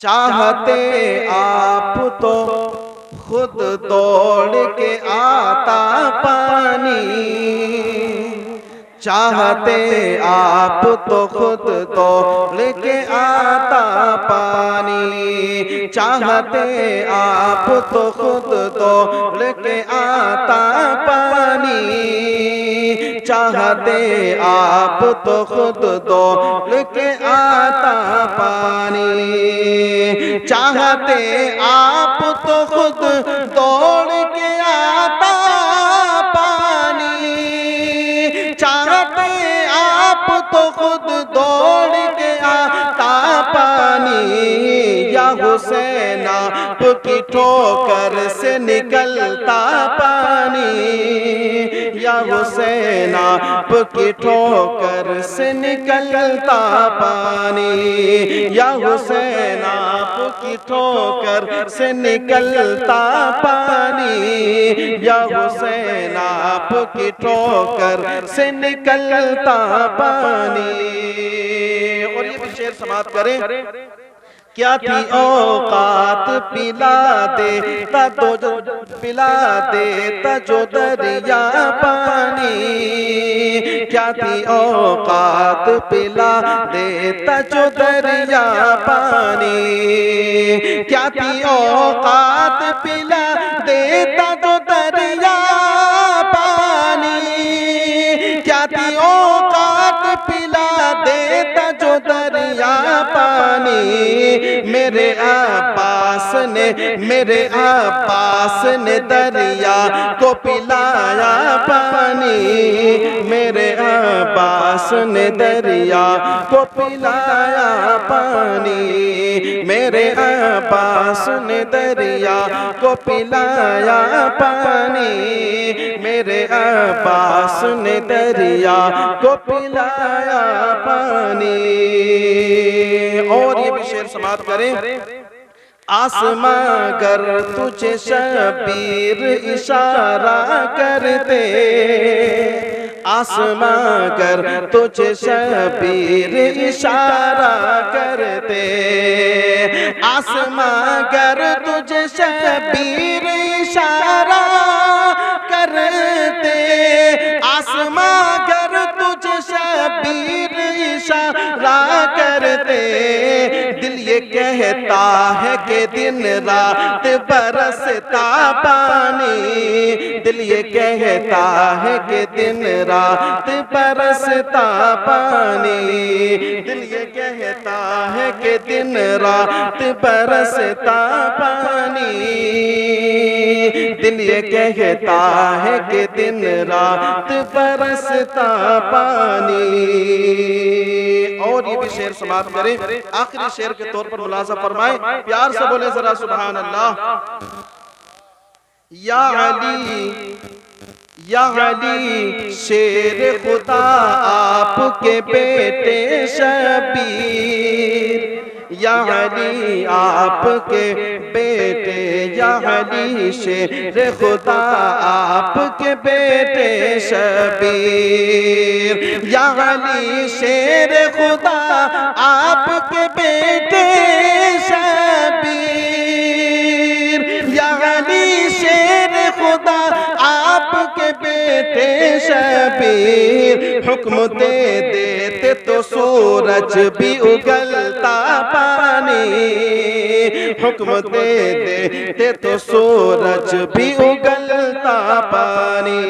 चाहते आप तो खुद दौड़ के आता पानी, चाहते आप तो खुद दौड़ के आता पानी, चाहते आप तो खुद दौड़ के आता पानी, चाहते आप तो खुद दौड़ के आता पानी, चाहते आप तो खुद दौड़ के आता पानी, चाहते आप तो खुद दौड़ के आता पानी, या हुसैन आपकी ठोकर से निकलता पानी, या हुसैन आपकी ठोकर से निकलता पानी, या हुसैन आपकी ठोकर से निकलता पानी, या हुसैन आपकी ठोकर से निकलता पानी। और ये भी शेर समाप्त करें। क्या थी औकात पिला देता तो पिला देता जो दरिया पानी, क्या थी औकात पिला देता जो दरिया पानी, क्या थी औकात पिला देता जो दरिया पानी, क्या थी औकात पिला देता जो दरिया पानी, मेरे अब्बास ने दरिया को पिलाया पानी, मेरे अब्बास ने दरिया को पिलाया पानी, मेरे अब्बास ने दरिया को पिलाया पानी, मेरे अब्बास ने दरिया को पिलाया पानी। और ये भी शेर समाप्त करें। आसमां गर तुझे शबीर इशारा करते, आसमां गर तुझे शबीर इशारा करते, आसमां गर तुझे शबीर इशारा करते, आसमां गर तुझे शबीर इशारा करते, दिल ये कहता है कि दिन रात बरसता पानी, दिल ये कहता है कि दिन रात बरसता पानी, दिल ये कहता है कि दिन रात बरसता पानी, दिल ये कहता है कि दिन रात बरसता पानी। और ये भी शेर समाप्त करें। आखिरी शेर के तौर पर मुलाजा फरमाएं, प्यार से बोले जरा सुभान अल्लाह। या अली शेर खुदा आपके बेटे शबीर, या अली आपके बेटे, या अली शेर खुदा आपके बेटे शबीर, या अली शेर खुदा आपके बेटे शबीर, या अली शेर खुदा आपके बेटे शबीर, हुक्म दे देते तो सूरज भी उगलता पानी, हुक्म दे देते तो सूरज भी उगलता पानी,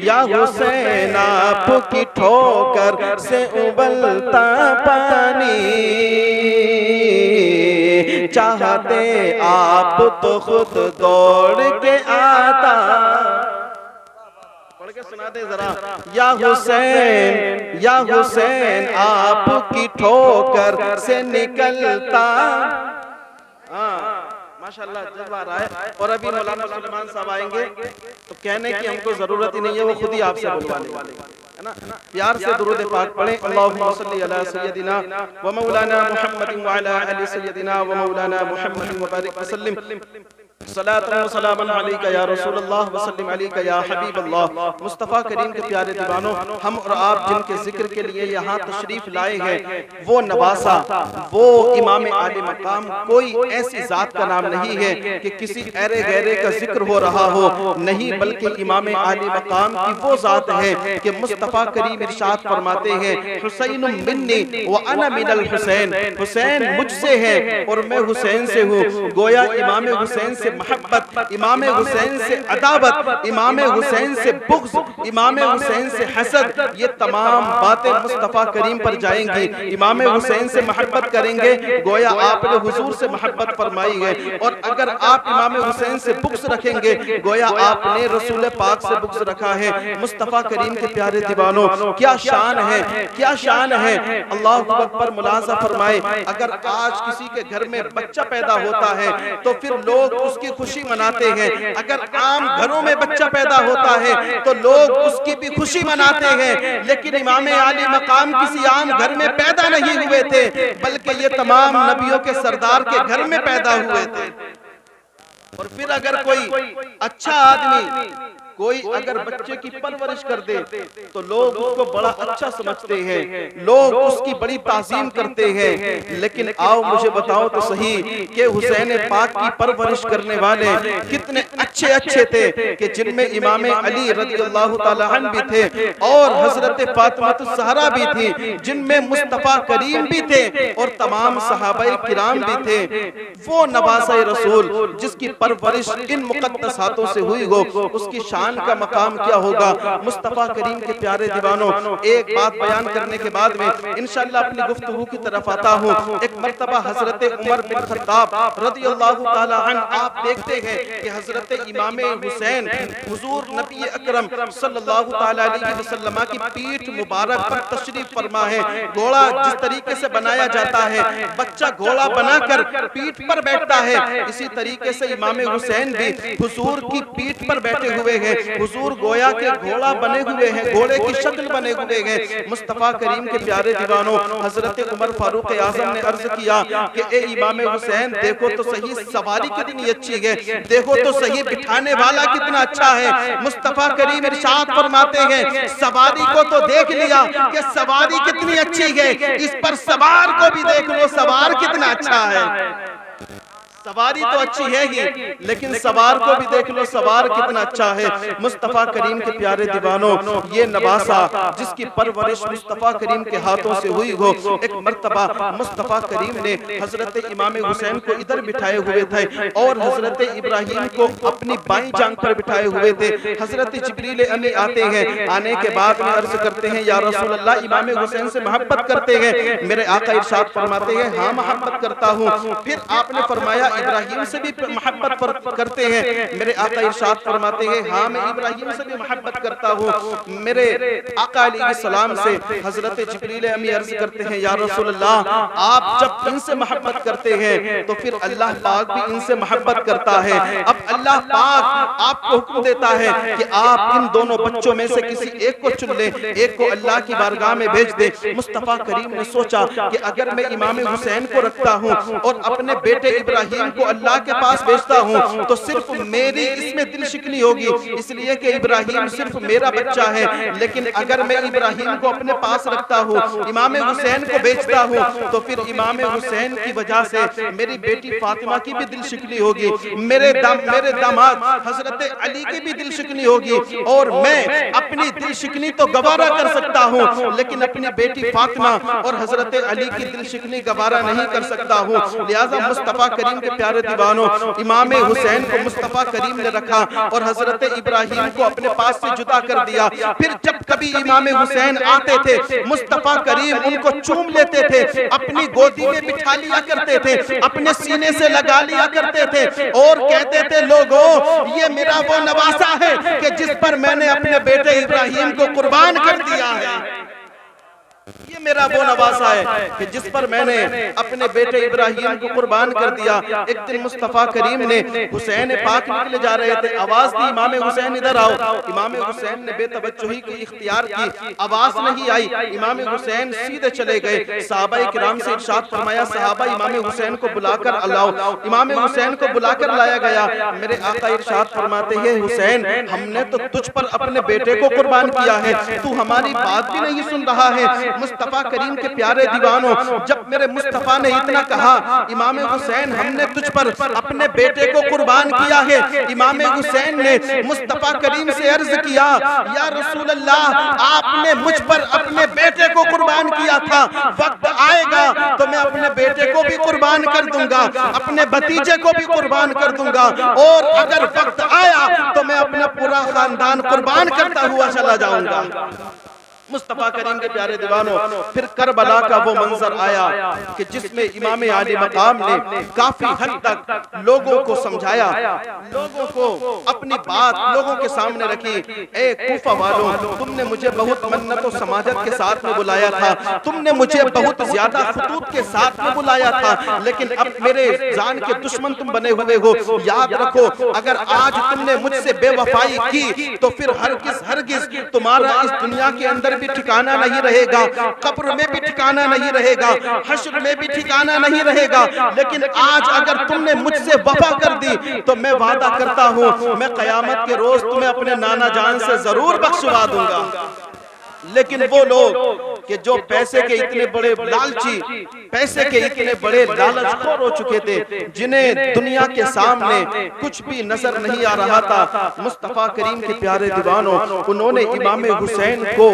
या हुसैन आपकी ठोकर से उबलता पानी, चाहते आप तो खुद दौड़ के आता। पढ़ के सुना दे जरा। या हुसैन आपकी ठोकर से निकलता। माशाल्लाह जज्बा आ रहा है। और अभी मौलाना सुलेमान साहब आएंगे तो कहने की हमको जरूरत ही नहीं है, वो खुद ही आपसे बुलवाने वाले है ना। प्यार से दुरूद पाक पढ़ें। अल्लाहुम्मा सल्ली अला सय्यदिना व मौलाना मुहम्मद व अला आलि सय्यदिना व मौलाना मुहम्मद व बारिक वसल्लिम। सलातन व सलामन अलैका या रसूलल्लाह व सल्लिम अलैका या हबीबल्लाह। मुस्तफ़ा करीम के प्यारे दीवानों, हम और आप जिनके जिक्र के लिए यहाँ तशरीफ लाए हैं, वो नवासा, वो इमाम आले मकाम, कोई ऐसी जात का नाम नहीं है कि किसी ऐरे गैरे का जिक्र हो रहा हो, नहीं, बल्कि इमाम आले मकाम की वो जात है कि मुस्तफ़ा करीम इरशाद फरमाते हैं, हुसैन मिन्नी व अना मिनल हुसैन, हुसैन मुझसे है और मैं हुसैन से हूँ। गोया इमाम हुसैन से मोहब्बत, इमाम हुसैन से अदावत, इमाम हुसैन से बुग़्ज़, इमाम हुसैन से हसद, ये तमाम बातें मुस्तफ़ा करीम पर जाएंगी। इमाम हुसैन से मोहब्बत करेंगे, गोया आपने हुजूर से मोहब्बत फरमाई है, और अगर आप इमाम हुसैन से बुग़्ज़ रखेंगे, गोया आपने रसूल पाक से बुग़्ज़ रखा है। मुस्तफ़ा करीम के प्यारे दीवानों, क्या शान है, क्या शान है। अल्लाह अकबर, मुलाज़ा फरमाए, अगर आज किसी के घर में बच्चा पैदा होता है तो फिर लोग उसकी खुशी मनाते हैं, अगर आम घरों में बच्चा पैदा होता है तो लोग उसकी भी खुशी मनाते हैं, लेकिन इमाम आली मकाम किसी आम घर में पैदा नहीं हुए थे, बल्कि ये तमाम नबियों के सरदार के घर में पैदा हुए थे। और फिर अगर कोई अच्छा आदमी कोई अगर बच्चे की परवरिश कर दे तो लोग उसको बड़ा अच्छा समझते हैं, लोग उसकी बड़ी ताज़ीम करते हैं। लेकिन आओ मुझे बताओ तो सही कि हुसैन पाक की परवरिश करने वाले कितने अच्छे अच्छे थे कि जिनमें इमाम अली रज़ियल्लाहु ताला अन्हु भी थे और हजरत फातिमा ज़हरा भी थी, जिनमें मुस्तफ़ा करीम भी थे और तमाम सहाबाए किराम भी थे। वो नवासा रसूल जिसकी परवरिश इन मुक़द्दस हाथों से हुई हो, उसकी शान का मकाम क्या होगा। मुस्तफ़ा करीम के प्यारे दीवानों, एक बात बयान करने के बाद में इंशाअल्लाह अपनी गुफ्तगू की तरफ आता हूँ। एक मर्तबा हजरत उमर बिन खत्ताब रज़ियल्लाहु ताला अन्हु, आप देखते हैं कि हजरत इमाम हुसैन हुजूर नबी अकरम सल्लल्लाहु ताला अलैहि वसल्लम की पीठ मुबारक पर तशरीफ फरमा है। घोड़ा जिस तरीके से बनाया जाता है, बच्चा घोड़ा बनाकर पीठ पर बैठता है, इसी तरीके से इमाम हुसैन भी हुजूर की पीठ पर बैठे हुए हैं। हुजूर गोया के घोड़ा बने हुए हैं, घोड़े की शक्ल बने हुए हैं। मुस्तफ़ा करीम के प्यारे दीवानों, हजरत उमर फारूक आज़म ने अर्ज किया कि ए इमाम हुसैन, देखो तो सही सवारी कितनी अच्छी है, देखो तो सही बिठाने वाला कितना अच्छा है। मुस्तफ़ा करीम इरशाद फरमाते हैं, सवारी को तो देख लिया कि सवारी कितनी अच्छी है, इस पर सवार को भी देख लो, सवार कितना अच्छा है। सवारी तो अच्छी है ही, लेकिन सवार को भी देख लो, सवार कितना अच्छा है। मुस्तफ़ा करीम के प्यारे दीवानों, ये नवासा जिसकी परवरिश मुस्तफ़ा करीम के हाथों से हुई हो, एक मर्तबा मुस्तफ़ा करीम ने हजरत इमाम हुसैन को इधर बिठाए हुए थे और हजरत इब्राहीम को अपनी बाईं जांघ पर बिठाए हुए थे। हजरत जिब्रील अमी आते हैं, आने के बाद में अर्ज करते हैं, या रसूल अल्लाह, इमाम हुसैन से मोहब्बत करते हैं? मेरे आका इरशाद फरमाते हैं, हाँ मोहब्बत करता हूँ। फिर आपने फरमाया, इब्राहीम से भी मोहब्बत करते हैं? मेरे आका इरशाद फरमाते हैं, हाँ मैं इब्राहीम से भी मोहब्बत करता हूँ। मेरे आका अलैहिस्सलाम से हजरत जिब्रील अमी अर्ज करते हैं, या रसूल अल्लाह, आप जब इनसे मोहब्बत करते हैं तो फिर अल्लाह पाक भी इनसे मोहब्बत करता है। अब अल्लाह पाक आपको हुक्म देता है कि आप इन दोनों बच्चों में से किसी एक को चुन ले, एक को अल्लाह की बारगाह में भेज दे। मुस्तफ़ा करीम ने सोचा कि अगर मैं इमाम हुसैन को रखता हूँ और अपने बेटे इब्राहीम को अल्लाह के पास भेजता हूँ तो सिर्फ मेरी इसमें दिल शिकनी होगी, इसलिए कि इब्राहीम सिर्फ मेरा बच्चा है। लेकिन अगर मैं इब्राहीम को अपने पास रखता हूँ, इमाम हुसैन को भेजता हूँ, तो फिर इमाम हुसैन की वजह से मेरी बेटी फातिमा की भी दिल शिकनी होगी, मेरे दामाद हजरत अली की भी दिल शिकनी होगी, और मैं अपनी दिल शिकनी तो गवारा कर सकता हूँ, लेकिन अपनी बेटी फातिमा और हजरत अली की दिल शिकनी गवारा नहीं कर सकता हूँ। लिहाजा मुस्तफ़ा करीम के प्यारे दीवानों, इमाम हुसैन को मुस्तफ़ा करीम ने रखा और हजरत इब्राहीम को अपने पास से जुदा कर दिया। फिर जब कभी इमाम हुसैन आते थे, मुस्तफ़ा करीम उनको चूम लेते थे, अपनी गोदी में बिठा लिया करते थे, अपने सीने से लगा लिया करते थे और कहते थे, लोगों ये मेरा वो नवासा है कि जिस पर मैंने अपने बेटे इब्राहीम को कुर्बान कर दिया है, ये मेरा वो नवासा है कि जिस पर मैंने अपने बेटे इब्राहिम को कुर्बान कर दिया। एक दिन मुस्तफा करीम ने हुसैन पाक निकले जा रहे थे, आवाज दी इमाम हुसैन इधर आओ। इमाम हुसैन ने बेतवज्जुही की इख्तियार की, आवाज नहीं आई। इमाम हुसैन सीधे चले गए। सहाबाए किराम से इरशाद फरमाया, सहाबा इमाम हुसैन को बुलाकर लाओ। इमाम हुसैन को बुलाकर लाया गया। मेरे आका इरशाद फरमाते हैं, हुसैन हमने तो तुझ पर अपने बेटे को कुर्बान किया है, तू हमारी बात भी नहीं सुन रहा है। मुस्तफा करीम के प्यारे दीवानों, जब मेरे मुस्तफा ने इतना कहा, इमाम हुसैन हमने तुझ पर अपने बेटे को कुर्बान किया है। इमाम हुसैन ने मुस्तफा करीम से अर्ज किया, या रसूल अल्लाह, आपने मुझ पर अपने बेटे को कुर्बान किया था, वक्त आएगा तो मैं अपने बेटे को भी कुर्बान कर दूंगा, अपने भतीजे को भी कुर्बान कर दूंगा, और अगर वक्त आया तो मैं अपना पूरा खानदान कुर्बान करता हुआ चला जाऊंगा। मुस्तफा करीम के प्यारे दीवानों, फिर करबला का वो मंजर आया कि जिसमें इमाम आली मकाम ने काफी हद तक लोगों को समझाया, लोगों को अपनी बात लोगों के सामने रखी। ए कूफा वालों, तुमने मुझे बहुत मन्नत और समाजत के साथ में बुलाया था, तुमने मुझे बहुत ज्यादा खुतूत के साथ में बुलाया था, लेकिन अब मेरे जान के दुश्मन तुम बने हुए हो। याद रखो, अगर आज तुमने मुझसे बेवफाई की तो फिर हरगिज तुम्हारा इस दुनिया के अंदर भी ठिकाना नहीं रहेगा, कब्र में भी ठिकाना नहीं रहेगा, हश्र में भी ठिकाना नहीं रहेगा। लेकिन आज अगर तुमने मुझसे वफा कर दी तो मैं वादा करता हूं, मैं कयामत के रोज तुम्हें अपने नाना जान से जरूर बख्शवा दूंगा। लेकिन वो लोग कि जो पैसे के इतने बड़े लालची, पैसे के इतने बड़े लालचखोर हो चुके थे, जिन्हें दुनिया के सामने कुछ भी नजर नहीं आ रहा था, मुस्तफा करीम के प्यारे दीवानों, उन्होंने इमाम हुसैन को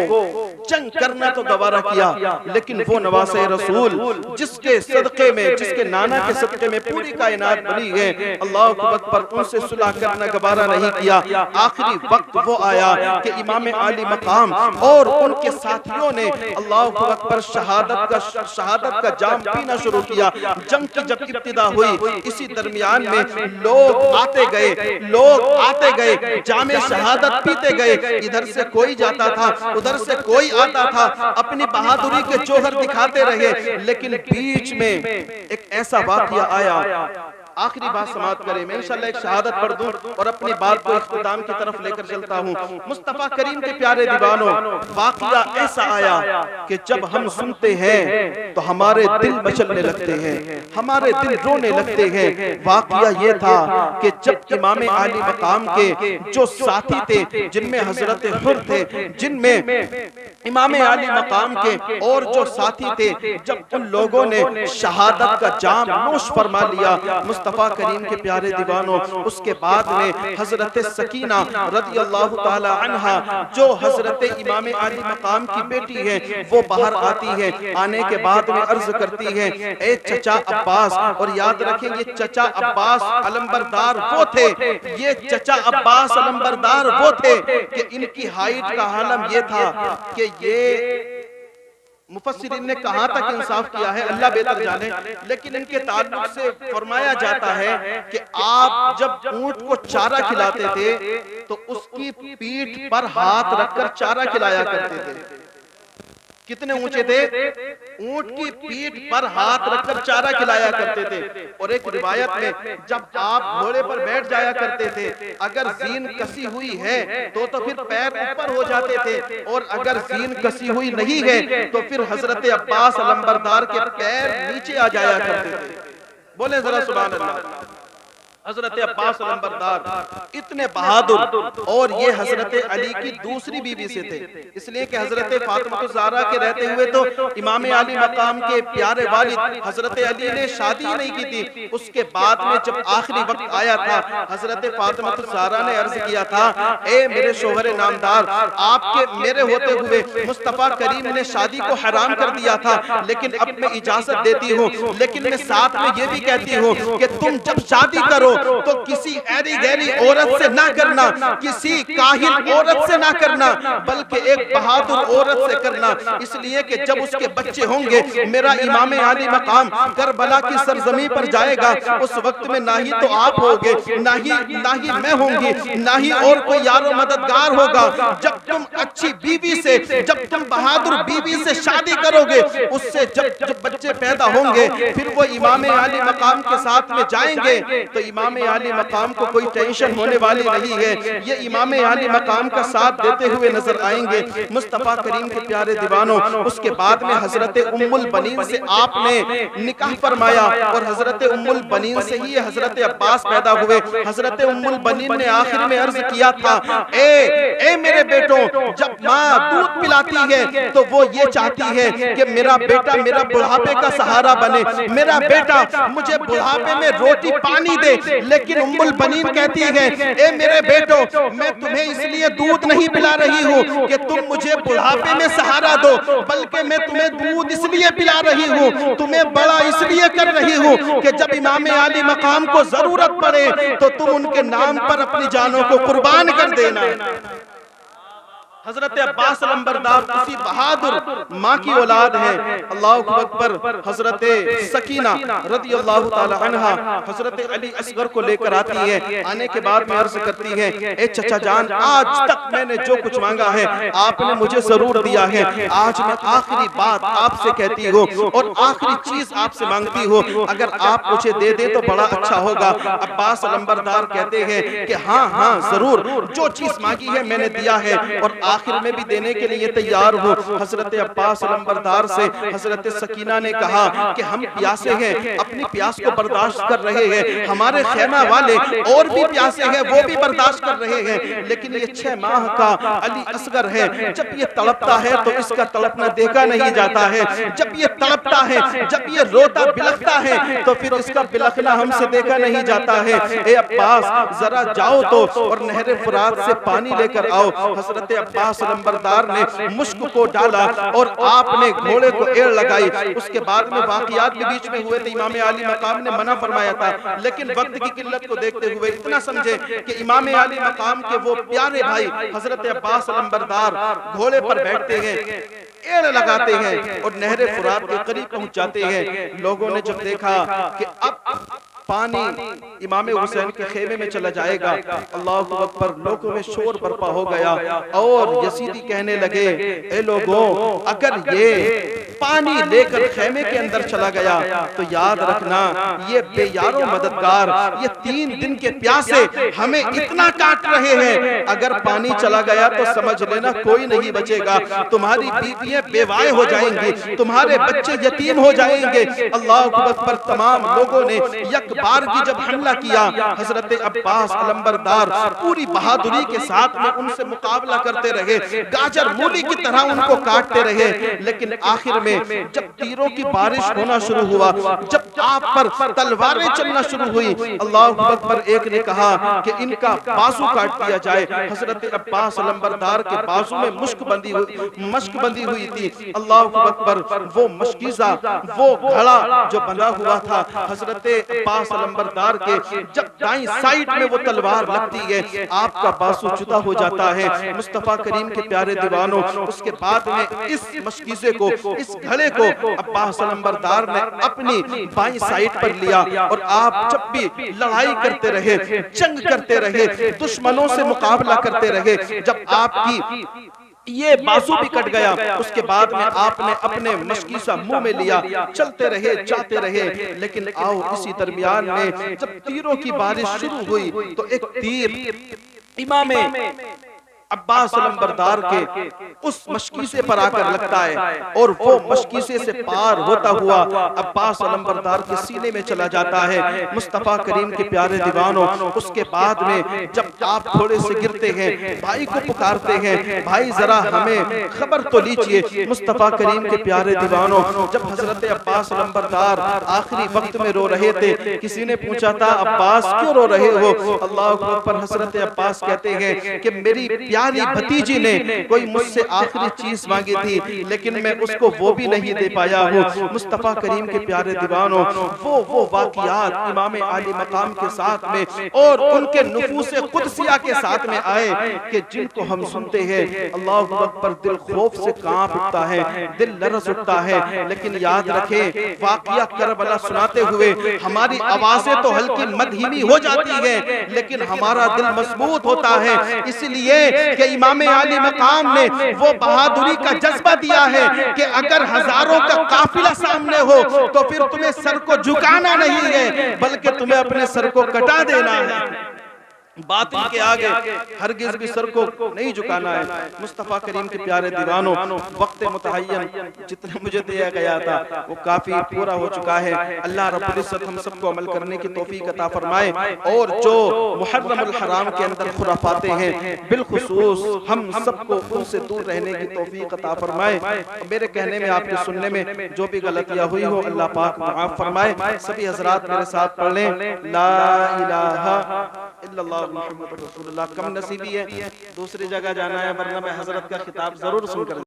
जंग करना तो गवारा किया, लेकिन वो नवासे रसूल जिसके सदके में, जिसके नाना के सदके में पूरी कायनात बनी है, अल्लाह अकबर, उनसे सुलह करना गवारा नहीं किया। आखिरी वक्त वो आया कि इमाम आली मकाम और उनके साथियों ने अल्लाह अकबर शहादत का जाम पीना शुरू किया। जंग की जब इब्तिदा हुई, इसी दरमियान में लोग आते गए, जामे शहादत पीते गए। इधर से कोई जाता था, उधर से कोई आता था, अपनी बहादुरी के जौहर दिखाते रहे। लेकिन बीच में एक ऐसा वाकया आया, आखिरी बात समाप्त करें, मैं इंशाल्लाह एक शहादत पढ़ दूं और अपनी बात को इख्तिताम की तरफ लेकर चलता हूं। मुस्तफा करीम के प्यारे दीवानों, वाकया ऐसा आया कि जब हम सुनते हैं तो हमारे दिल मचलने लगते हैं, हमारे दिल रोने लगते हैं। वाकया ये था कि जब इमाम आली मकाम के जो साथी थे, जिनमें हजरत हुर थे, जिनमें इमाम आली मकाम के और जो साथी थे, जब उन लोगों ने शहादत का जाम नोश फरमा लिया, मुस्तफा करीम के प्यारे दीवानों, उसके बाद में हजरत सकीना रज़ी अल्लाह ताला अन्हा, जो हजरत इमाम आली मकाम की बेटी है, वो बाहर आती है। आने के बाद में अर्ज करती है, ए चचा अब्बास, और याद रखें ये चचा अब्बास अलंबरदार वो थे, ये चचा अब्बास अलंबरदार वो थे कि इनकी हाइट का आलम ये था कि ये मुफस्सिरीन ने कहां तक इंसाफ किया है अल्लाह बेहतर जाने, लेकिन इनके ताल्लुक से फरमाया जाता है कि आप जब ऊंट को चारा खिलाते थे तो उसकी पीठ पर हाथ रखकर चारा खिलाया करते थे। कितने ऊंचे थे? ऊंट की पीठ पर हाथ रखकर चारा खिलाया करते थे। और एक रिवायत में जब आप घोड़े पर बैठ जाया करते थे, अगर जीन कसी हुई है तो फिर पैर ऊपर हो जाते थे, और अगर जीन कसी हुई नहीं है तो फिर हजरत अब्बास अलंबरदार के पैर नीचे आ जाया करते थे। बोले जरा सुभान अल्लाह। हजरत अब्बास अलंबरदार इतने बहादुर, और ये हजरत अली की दूसरी बीवी से थे, इसलिए कि हजरत फातिमा ज़हरा के रहते हुए तो इमाम आली मकाम के प्यारे वालिद हजरत अली ने शादी नहीं की थी। उसके बाद में जब आखिरी वक्त आया था, हजरत फातिमा ज़हरा ने अर्ज किया था, ए मेरे शोहर नामदार, आपके मेरे होते हुए मुस्तफा करीम ने शादी को हराम कर दिया था, लेकिन अब मैं इजाजत देती हूँ, लेकिन मैं साथ में ये भी कहती हूँ कि तुम जब शादी करो तो किसी ऐरी गैरी औरत औरत से ना करना, किसी काहिल औरत से ना करना, बल्कि एक बहादुर औरत से करना। इसलिए कि जब उसके बच्चे होंगे, मेरा इमाम आली मकाम करबला की सरजमी पर जाएगा, उस वक्त में ना ही तो आप होगे, ना ही मैं होंगी, ना ही और कोई यारो मददगार होगा। जब तुम अच्छी बीवी से, जब तुम बहादुर बीवी से शादी करोगे, उससे जब बच्चे पैदा होंगे, फिर वो इमाम आली मकाम के साथ में जाएंगे, तो इमाम आली मकाम को कोई टेंशन होने वाली नहीं है। ये इमाम आली मकाम का साथ देते हुए नजर आएंगे। मुस्तफा करीम के प्यारे दीवानों, उसके बाद में हजरत उम्मुल बनीन से आपने निकाह फरमाया, और हजरत उम्मुल बनीन से ही हजरत अब्बास पैदा हुए। हजरत उम्मुल बनीन ने आखिर में अर्ज किया था, ए मेरे बेटों, जब माँ दूध पिलाती है तो वो ये चाहती है कि मेरा बेटा मेरा बुढ़ापे का सहारा बने, मेरा बेटा मुझे बुढ़ापे में रोटी पानी दे। लेकिन उम्मुल बनीन कहती है, ए मेरे बेटो, मैं तुम्हें इसलिए दूध नहीं पिला रही हूँ कि तुम मुझे बुढ़ापे में सहारा दो, बल्कि मैं तुम्हें दूध इसलिए पिला रही हूँ, तुम्हें बड़ा इसलिए कर रही हूँ कि जब इमाम आली मकाम को जरूरत पड़े तो तुम उनके नाम पर अपनी जानों को कुर्बान कर देना। हजरत अब्बास लंबरदार किसी बहादुर माँ की औलाद है। अल्लाहु अकबर। हजरत सकीना रज़ी अल्लाह ताला अन्हा हजरत अली असगर को लेकर आती है। आने के बाद में अर्ज करती है, ए चचा जान, आज तक मैंने जो कुछ मांगा है आपने मुझे जरूर दिया है। आज मैं आखिरी बात आपसे कहती हूँ और आखिरी चीज आपसे मांगती हूँ, अगर आप मुझे दे दे तो बड़ा अच्छा होगा। अब्बास लंबरदार कहते हैं कि हाँ हाँ जरूर, जो चीज मांगी है मैंने दिया है और आखिर में भी देने के लिए तैयार हूँ। हजरत अब्बास लंबरदार से हजरत सकीना ने कहा कि हम प्यासे हैं, अपनी प्यास को बर्दाश्त कर रहे हैं, हमारे खेमा वाले और भी प्यासे हैं, वो भी बर्दाश्त कर रहे हैं, लेकिन ये 6 माह का अली असगर है, जब ये तड़पता है तो इसका तड़पना देखा नहीं जाता है, जब ये तड़पता है, जब ये रोता बिलखता है तो फिर इसका बिलखना हमसे देखा नहीं जाता है। ए अब्बास, जरा जाओ तो और नहर फुरात से पानी लेकर आओ। हजरत अब्बास लंबरदार ने मुश्क को डाला और आपने घोड़े को एड़ लगाई। उसके बाद में वाकयात के बीच में हुए थे, इमाम आली मकाम ने मना फरमाया था, लेकिन वक्त की किल्लत को देखते हुए इतना समझे कि इमाम आली मकाम के वो प्यारे भाई हजरत अब्बास लंबरदार घोड़े पर बैठते हैं, एड़ लगाते हैं और नहर फुरात के करीब पहुंच जाते हैं। लोगों ने जब देखा कि अब पानी इमाम हुसैन के खेमे में चला जाएगा, अल्लाहु अकबर, लोगों में शोर बर्पा हो गया और यजीदी कहने लगे, ए लोगों, अगर ये पानी लेकर खेमे के अंदर चला गया तो याद रखना ये बेयारो मददगार, ये 3 दिन के प्यासे हमें इतना काट रहे हैं, अगर पानी चला गया तो समझ लेना कोई नहीं बचेगा, तुम्हारी बीवियां बेवाए हो जाएंगी, तुम्हारे बच्चे यतीम हो जाएंगे। अल्लाहु अकबर। तमाम लोगों ने यक बार की जब हमला किया, हजरत अब्बास लंबरदार पूरी बहादुरी के साथ में उनसे मुकाबला करते रहे, गाजर मूली की तरह उनको काटते रहे, लेकिन आखिर में जब तीरों की बारिश होना शुरू हुआ, जब आप पर तलवारें चलना शुरू हुई, अल्लाहु अकबर, एक ने कहा कि इनका बाजू काट दिया जाए। हजरत अब्बास लंबरदार के बाजू में मश्क बंधी हुई थी। अल्लाहु अकबर। वो मशकीज़ा, वो घड़ा जो बंधा हुआ था हजरत अब्बास लंबरदार के, जब दाईं साइड में वो तलवार लगती है, आपका बाजू जुदा हो जाता है। मुस्तफा करीम के प्यारे दीवानों, उसके बाद में इस मशकीज़े को, इस घड़े को अब्बास लंबरदार ने अपनी बाईं साइड पर लिया और आप जब भी लड़ाई करते रहे, जंग करते रहे, दुश्मनों से मुकाबला करते रहे, जब आपकी ये बाजू भी कट गया, उसके बाद में आपने अपने मशकीसा मुंह में लिया, चलते रहे, जाते रहे। लेकिन आओ, इसी दरमियान में जब तीरों की बारिश शुरू हुई तो एक तीर इमाम अब्बास लंबरदार के उस मशकीसे पर आकर लगता है और वो मशकीसे से पार होता हुआ अब्बास लंबरदार के सीने में चला जाता है। मुस्तफा करीम के प्यारे दीवानों, उसके बाद में जब आप घोड़े से गिरते हैं, भाई को पुकारते हैं, भाई जरा हमें खबर तो लीजिए। मुस्तफा करीम के प्यारे दीवानों, जब हजरत अब्बास लंबरदार आखिरी वक्त में रो रहे थे, किसी ने पूछा था, अब्बास क्यों रो रहे हो? अल्लाह पर हजरत अब्बास कहते हैं कि मेरी प्यारी भतीजी ने कोई मुझसे आखिरी चीज मांगी थी, लेकिन मैं उसको वो भी नहीं दे पाया हूँ। मुस्तफा करीम के प्यारे दीवानों, वो वाक़ियात इमाम आली मकाम के साथ में और उनके नुफूसे कुदसिया के साथ में आए कि जिनको हम सुनते हैं अल्लाहु अकबर, दिल खौफ से कांप उठता है, दिल लरज़ उठता है। लेकिन याद रखें, वाक़िया करबला सुनाते हुए हमारी आवाजें तो हल्की मदहिमी हो जाती है, लेकिन हमारा दिल मजबूत होता है, इसलिए कि इमाम आली मकाम ने वो बहादुरी का जज्बा दिया है कि अगर हजारों का काफिला सामने हो तो फिर तुम्हें सर को झुकाना नहीं है, बल्कि तुम्हें अपने सर को कटा देना है। बातिल के आगे हरगिज़ भी सर को नहीं झुकाना है। मुस्तफ़ा करीम के प्यारे दीवानों, वक्त मुतअय्यन जितना मुझे दिया गया था वो काफी पूरा हो चुका है। अल्लाह रब्बुल इज्जत हम सबको अमल करने की तौफीक अता फरमाए, और जो मुहर्रमुल हराम के अंदर खुराफाते हैं बिलखुसूस हम सबको उनसे दूर रहने की तौफीक अता फरमाए। मेरे कहने में, आपके सुनने में जो भी गलतियां हुई हो अल्लाह पाक माफ फरमाए। सभी हजरात मेरे साथ पढ़ लें, ला इलाहा इल्लल्लाह मुहम्मद रसूलुल्लाह। कम नसीबी है, दूसरी जगह जाना है, वरना मैं हजरत का खिताब जरूर सुनकर